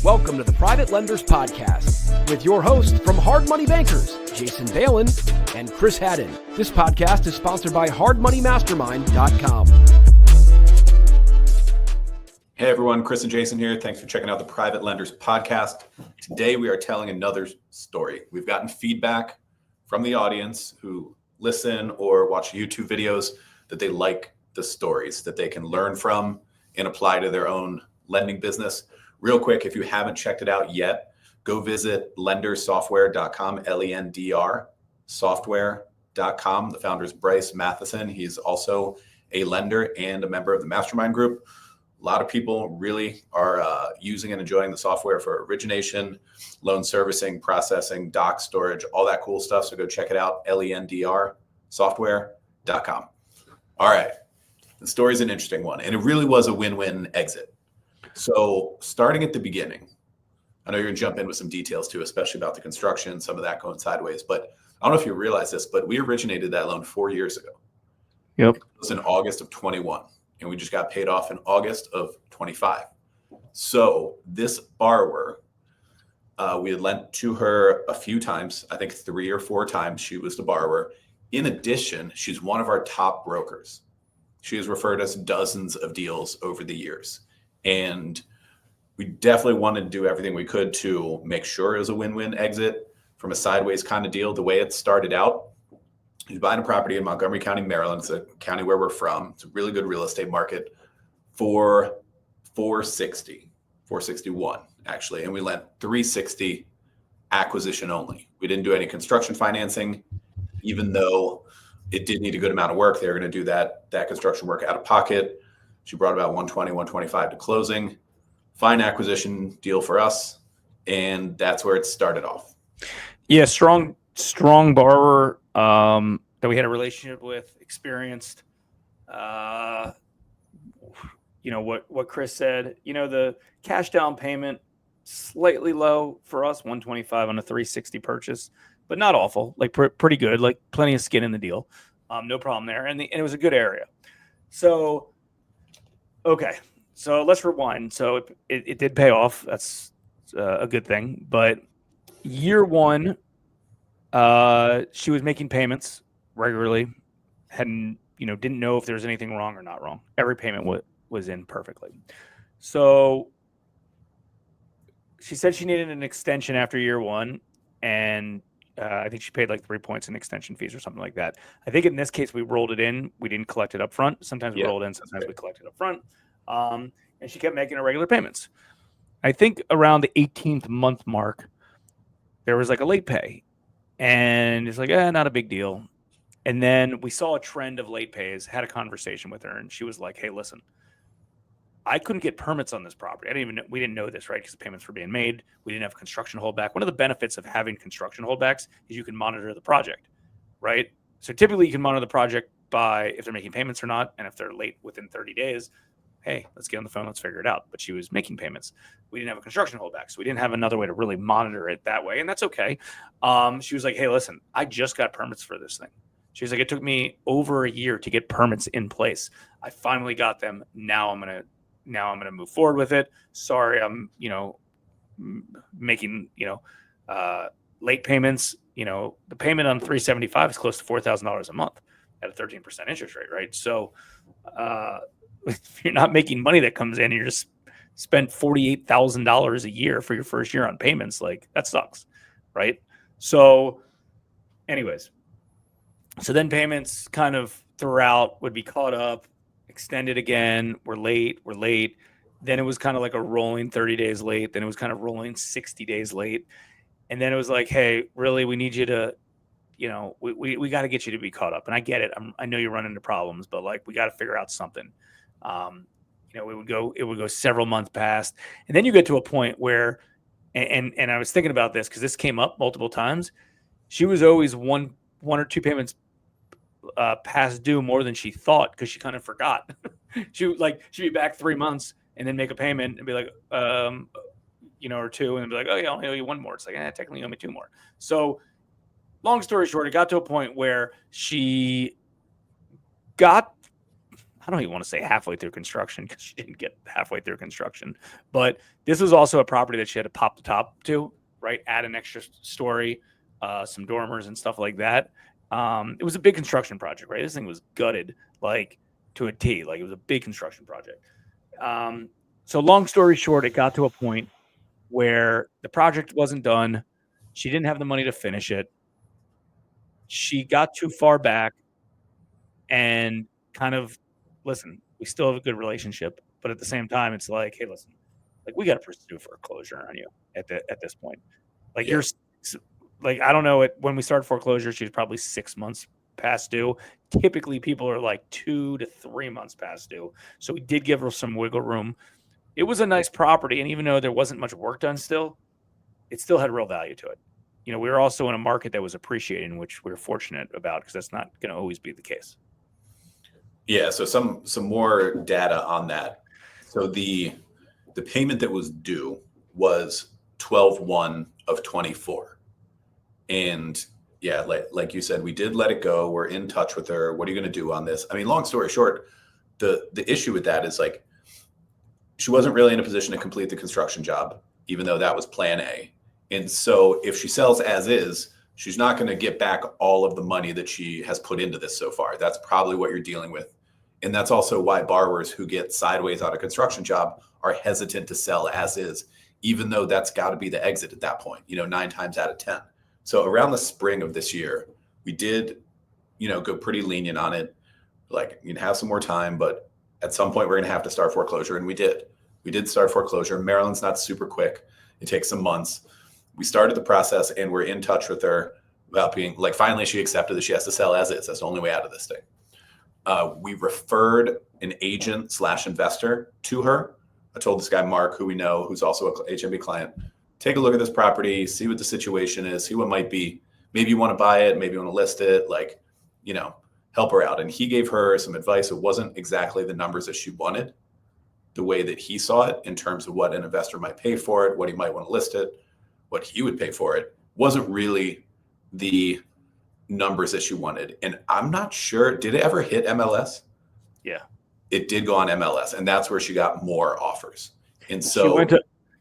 Welcome to the Private Lenders Podcast with your hosts from Hard Money Bankers, Jason Balin and Chris Haddon. This podcast is sponsored by hardmoneymastermind.com. Hey everyone, Chris and Jason here. Thanks for checking out the Private Lenders Podcast. Today we are telling another story. We've gotten feedback from the audience who listen or watch YouTube videos that they like the stories that they can learn from and apply to their own lending business. Real quick, if you haven't checked it out yet, go visit lendersoftware.com, Lendr software.com. The founder is Bryce Matheson. He's also a lender and a member of the Mastermind group. A lot of people really are using and enjoying the software for origination, loan servicing, processing, doc storage, all that cool stuff. So go check it out, Lendr software.com. All right. The story is an interesting one, and it really was a win-win exit. So starting at the beginning, I know you're going to jump in with some details too, especially about the construction, some of that going sideways. But I don't know if you realize this, but we originated that loan 4 years ago. Yep. It was in August of 21, and we just got paid off in August of 25. So this borrower, we had lent to her a few times, I think 3 or 4 times she was the borrower. In addition, she's one of our top brokers. She has referred us dozens of deals over the years. And we definitely wanted to do everything we could to make sure it was a win-win exit from a sideways kind of deal. The way it started out, he's buying a property in Montgomery County, Maryland. It's a county where we're from. It's a really good real estate market for $461 actually. And we lent $360 acquisition only. We didn't do any construction financing, even though it did need a good amount of work. They were going to do that construction work out of pocket. She brought about 120, 125 to closing. Fine acquisition deal for us. And that's where it started off. Yeah, strong borrower that we had a relationship with, experienced. What Chris said, the cash down payment, slightly low for us, 125 on a 360 purchase, but not awful, like pretty good, like plenty of skin in the deal. No problem there. And it was a good area. So, okay. So let's rewind. So it did pay off. That's a good thing. But year one, she was making payments regularly. Didn't know if there was anything wrong or not wrong. Every payment was in perfectly. So she said she needed an extension after year one. And I think she paid like 3 points in extension fees or something like that. I think in this case, we rolled it in. We didn't collect it up front. Sometimes we rolled in, sometimes we collected up front. And she kept making her regular payments. I think around the 18th month mark, there was like a late pay. And it's like, not a big deal. And then we saw a trend of late pays, had a conversation with her, and she was like, hey, listen, I couldn't get permits on this property. We didn't know this, right? Because the payments were being made. We didn't have construction holdback. One of the benefits of having construction holdbacks is you can monitor the project, right? So typically you can monitor the project by if they're making payments or not. And if they're late within 30 days, hey, let's get on the phone. Let's figure it out. But she was making payments. We didn't have a construction holdback. So we didn't have another way to really monitor it that way. And that's okay. She was like, hey, listen, I just got permits for this thing. She was like, it took me over a year to get permits in place. I finally got them. Now I'm going to move forward with it. Sorry, I'm, making, late payments. The payment on 375 is close to $4,000 a month at a 13% interest rate, right? So if you're not making money that comes in, you're just spent $48,000 a year for your first year on payments. Like that sucks, right? So anyways, so then payments kind of throughout would be caught up, extended again. We're late. Then it was kind of like a rolling 30 days late. Then it was kind of rolling 60 days late. And then it was like, hey, really, we need you to, we got to get you to be caught up. And I get it. I know you run into problems, but like, we got to it out something. It would go several months past. And then you get to a point where, and I was thinking about this because this came up multiple times. She was always one or two payments past due more than she thought because she kind of forgot. She'd be back 3 months and then make a payment and be like, or two, and be like, oh yeah, I only owe you one more. It's like, technically you owe me 2 more. So long story short, it got to a point where she got, I don't even want to say halfway through construction because she didn't get halfway through construction. But this was also a property that she had to pop the top to, right? Add an extra story, some dormers and stuff like that. It was a big construction project, right? This thing was gutted like to a T. Like it was a big construction project. So long story short, it got to a point where the project wasn't done. She didn't have the money to finish it. She got too far back and kind of, listen, we still have a good relationship, but at the same time, it's like, hey, listen, like we got to pursue foreclosure on you at this point. Like you're like, I don't know, when we started foreclosure, she was probably 6 months past due. Typically people are like 2 to 3 months past due. So we did give her some wiggle room. It was a nice property. And even though there wasn't much work done still, it still had real value to it. You know, we were also in a market that was appreciating, which we were fortunate about because that's not going to always be the case. Yeah. So some more data on that. So the payment that was due was 12/1 of 24. And yeah, like you said, we did let it go. We're in touch with her. What are you going to do on this? I mean, long story short, the issue with that is like, she wasn't really in a position to complete the construction job, even though that was plan A. And so if she sells as is, she's not going to get back all of the money that she has put into this so far. That's probably what you're dealing with. And that's also why borrowers who get sideways on a construction job are hesitant to sell as is, even though that's got to be the exit at that point, 9 times out of 10. So around the spring of this year, we did, go pretty lenient on it. Like, you can have some more time, but at some point we're going to have to start foreclosure. And we did start foreclosure. Maryland's not super quick. It takes some months. We started the process and we're in touch with her about being like, finally she accepted that she has to sell as is. That's the only way out of this thing. We referred an agent / investor to her. I told this guy, Mark, who we know, who's also a HMB client, take a look at this property, see what the situation is, see what might be. Maybe you want to buy it, maybe you want to list it, help her out. And he gave her some advice. It wasn't exactly the numbers that she wanted, the way that he saw it in terms of what an investor might pay for it, what he might want to list it, what he would pay for it. Wasn't really the numbers that she wanted. And I'm not sure, did it ever hit MLS? Yeah. It did go on MLS, and that's where she got more offers. And so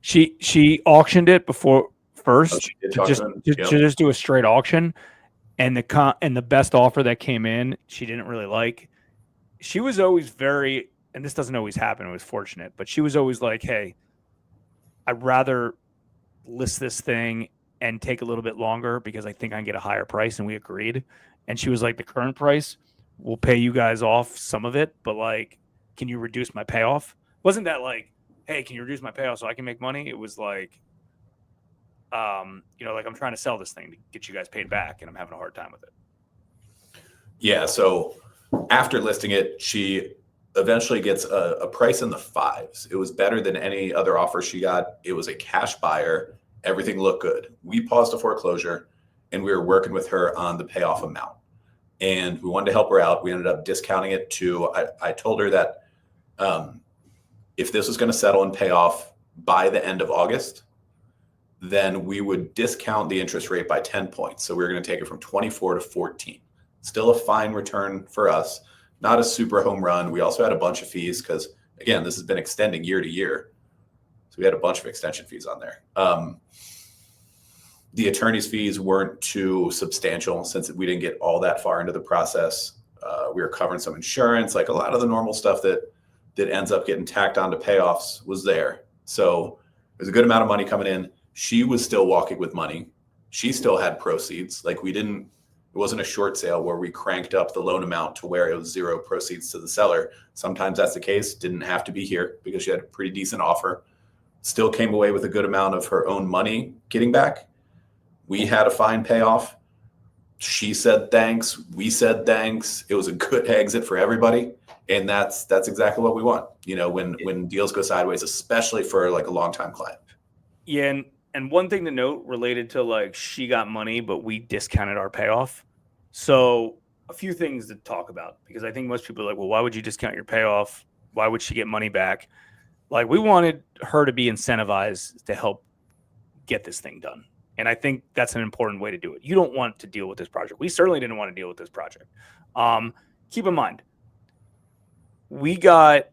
she auctioned it before first to just do a straight auction, and the best offer that came in, she didn't really like. She was always very, and this doesn't always happen, it was fortunate, but she was always like, hey, I'd rather list this thing and take a little bit longer because I think I can get a higher price, and we agreed. And she was like, the current price, we'll pay you guys off some of it, but like, can you reduce my payoff? Wasn't that like, hey, can you reduce my payoff so I can make money? It was like, like I'm trying to sell this thing to get you guys paid back, and I'm having a hard time with it. Yeah. So after listing it, she eventually gets a price in the 5s. It was better than any other offer she got. It was a cash buyer. Everything looked good. We paused a foreclosure, and we were working with her on the payoff amount. And we wanted to help her out. We ended up discounting it to, I told her that if this was going to settle and pay off by the end of August, then we would discount the interest rate by 10 points. So we were going to take it from 24 to 14. Still a fine return for us, not a super home run. We also had a bunch of fees because, again, this has been extending year to year. So we had a bunch of extension fees on there. The attorney's fees weren't too substantial since we didn't get all that far into the process. We were covering some insurance, like a lot of the normal stuff that ends up getting tacked onto payoffs was there. So there's a good amount of money coming in. She was still walking with money. She still had proceeds. Like it wasn't a short sale where we cranked up the loan amount to where it was 0 proceeds to the seller. Sometimes that's the case. Didn't have to be here because she had a pretty decent offer. Still came away with a good amount of her own money getting back. We had a fine payoff. She said thanks. We said thanks. It was a good exit for everybody. And that's exactly what we want, when deals go sideways, especially for like a longtime client. Yeah. And one thing to note related to like, she got money, but we discounted our payoff. So a few things to talk about, because I think most people are like, well, why would you discount your payoff? Why would she get money back? Like, we wanted her to be incentivized to help get this thing done. And I think that's an important way to do it. You don't want to deal with this project. We certainly didn't want to deal with this project. Keep in mind, we got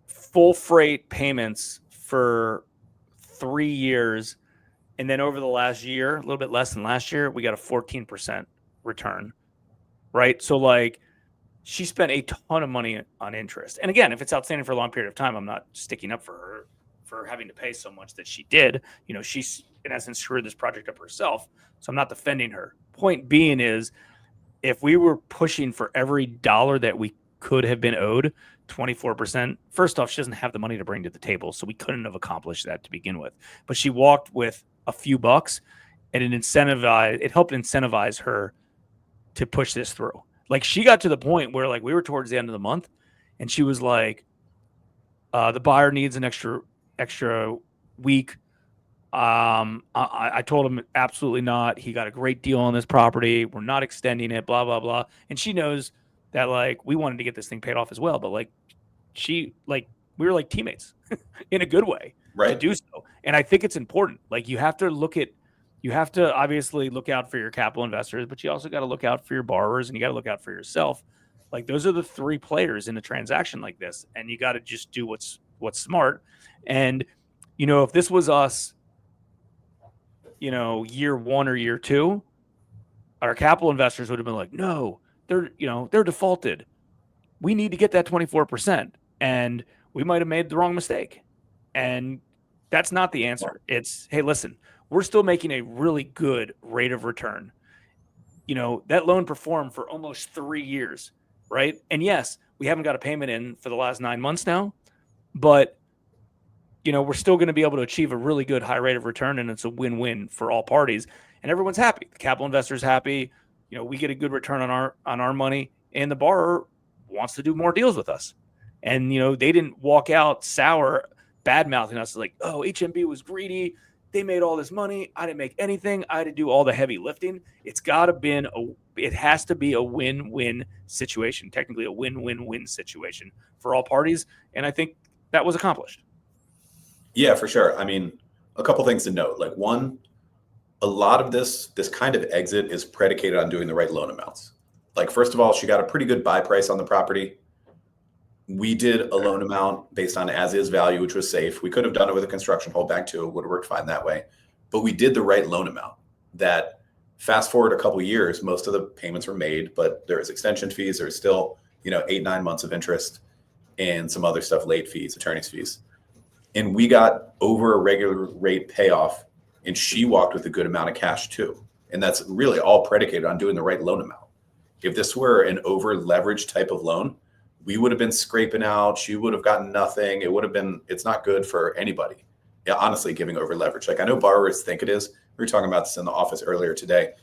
full freight payments for 3 years. And then over the last year, a little bit less than last year, we got a 14% return, right? So like she spent a ton of money on interest. And again, if it's outstanding for a long period of time, I'm not sticking up for her for having to pay so much that she did. You know, she's in essence screwed this project up herself. So I'm not defending her. Point being is, if we were pushing for every dollar that we could have been owed, 24%, first off, she doesn't have the money to bring to the table. So we couldn't have accomplished that to begin with. But she walked with a few bucks, and it helped incentivize her to push this through. Like she got to the point where like we were towards the end of the month and she was like, the buyer needs an extra week. I told him absolutely not. He got a great deal on this property. We're not extending it, blah, blah, blah. And she knows that like we wanted to get this thing paid off as well. But like we were like teammates in a good way to do so. And I think it's important. Like you have to obviously look out for your capital investors, but you also got to look out for your borrowers and you got to look out for yourself. Like those are the three players in a transaction like this. And you got to just do what's smart. And, you know, if this was us, you know, year one or year two, our capital investors would have been like, no, they're defaulted. We need to get that 24%. And we might have made the wrong mistake. And that's not the answer. It's, hey, listen, we're still making a really good rate of return. You know, that loan performed for almost 3 years, right? And yes, we haven't got a payment in for the last 9 months now, but, you know, we're still going to be able to achieve a really good high rate of return, and it's a win-win for all parties. And everyone's happy. The capital investor's happy. You know, we get a good return on our money, and the borrower wants to do more deals with us. And, you know, they didn't walk out sour, bad-mouthing us like, oh, HMB was greedy. They made all this money. I didn't make anything. I had to do all the heavy lifting. It has to be a win-win situation, technically a win-win-win situation for all parties. And I think that was accomplished. Yeah, for sure. I mean, a couple things to note. Like one, a lot of this kind of exit is predicated on doing the right loan amounts. Like, first of all, she got a pretty good buy price on the property. We did a loan amount based on as-is value, which was safe. We could have done it with a construction holdback too. It would have worked fine that way. But we did the right loan amount that, fast forward a couple of years, most of the payments were made, but there's extension fees. There's still, 8-9 months of interest and some other stuff, late fees, attorney's fees. And we got over a regular rate payoff, and she walked with a good amount of cash too. And that's really all predicated on doing the right loan amount. If this were an over leveraged type of loan, we would have been scraping out. She would have gotten nothing. It's not good for anybody. Yeah, honestly, giving over leverage. Like I know borrowers think it is. We were talking about this in the office earlier today.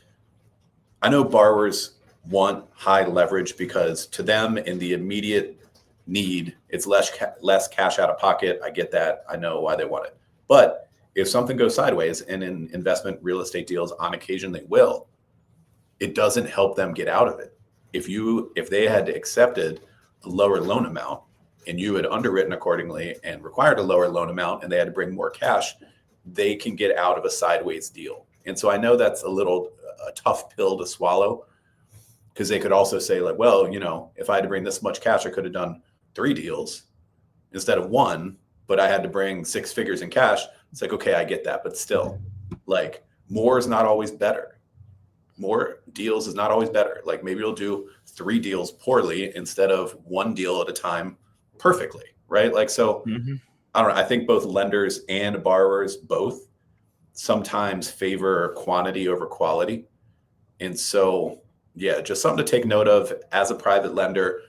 I know borrowers want high leverage because to them in the immediate need, it's less cash out of pocket. I get that. I know why they want it. But if something goes sideways, and in investment real estate deals, on occasion they will, it doesn't help them get out of it. If they had accepted a lower loan amount and you had underwritten accordingly and required a lower loan amount and they had to bring more cash, they can get out of a sideways deal. And so I know that's a tough pill to swallow, because they could also say like, well, if I had to bring this much cash, I could have done 3 deals instead of 1, but I had to bring 6 figures in cash. It's like, okay, I get that. But still, like, more is not always better. More deals is not always better. Like maybe you'll do 3 deals poorly instead of 1 deal at a time perfectly, right? Like, so I don't know. I think both lenders and borrowers both sometimes favor quantity over quality. And so, yeah, just something to take note of as a private lender.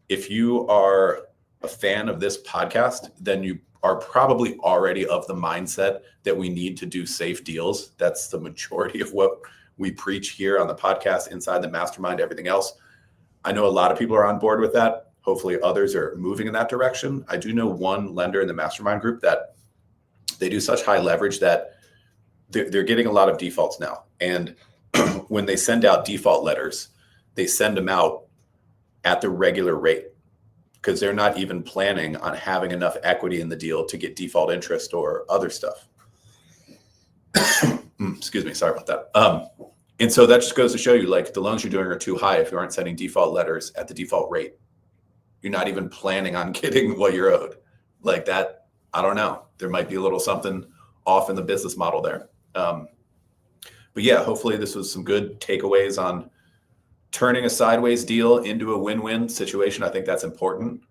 If you are a fan of this podcast, then you are probably already of the mindset that we need to do safe deals. That's the majority of what we preach here on the podcast, inside the mastermind, everything else. I know a lot of people are on board with that. Hopefully others are moving in that direction. I do know one lender in the mastermind group that they do such high leverage that they're getting a lot of defaults now. And when they send out default letters, they send them out at the regular rate, because they're not even planning on having enough equity in the deal to get default interest or other stuff. Excuse me. Sorry about that. And so that just goes to show you, like, the loans you're doing are too high if you aren't sending default letters at the default rate. you're not even planning on getting what you're owed. Like that, I don't know. There might be a little something off in the business model there. But yeah, hopefully this was some good takeaways on turning a sideways deal into a win-win situation. I think that's important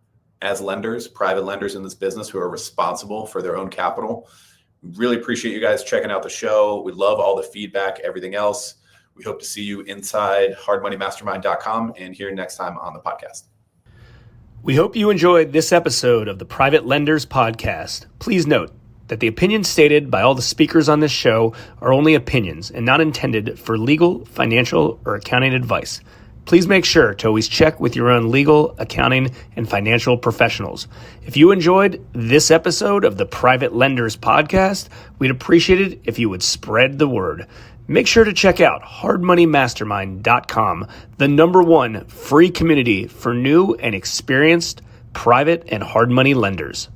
as lenders, private lenders in this business who are responsible for their own capital. Really appreciate you guys checking out the show. We love all the feedback, everything else. We hope to see you inside hardmoneymastermind.com and here next time on the podcast. We hope you enjoyed this episode of the Private Lenders Podcast. Please note that the opinions stated by all the speakers on this show are only opinions and not intended for legal, financial, or accounting advice. Please make sure to always check with your own legal, accounting, and financial professionals. If you enjoyed this episode of the Private Lenders Podcast, we'd appreciate it if you would spread the word. Make sure to check out hardmoneymastermind.com, the #1 free community for new and experienced private and hard money lenders.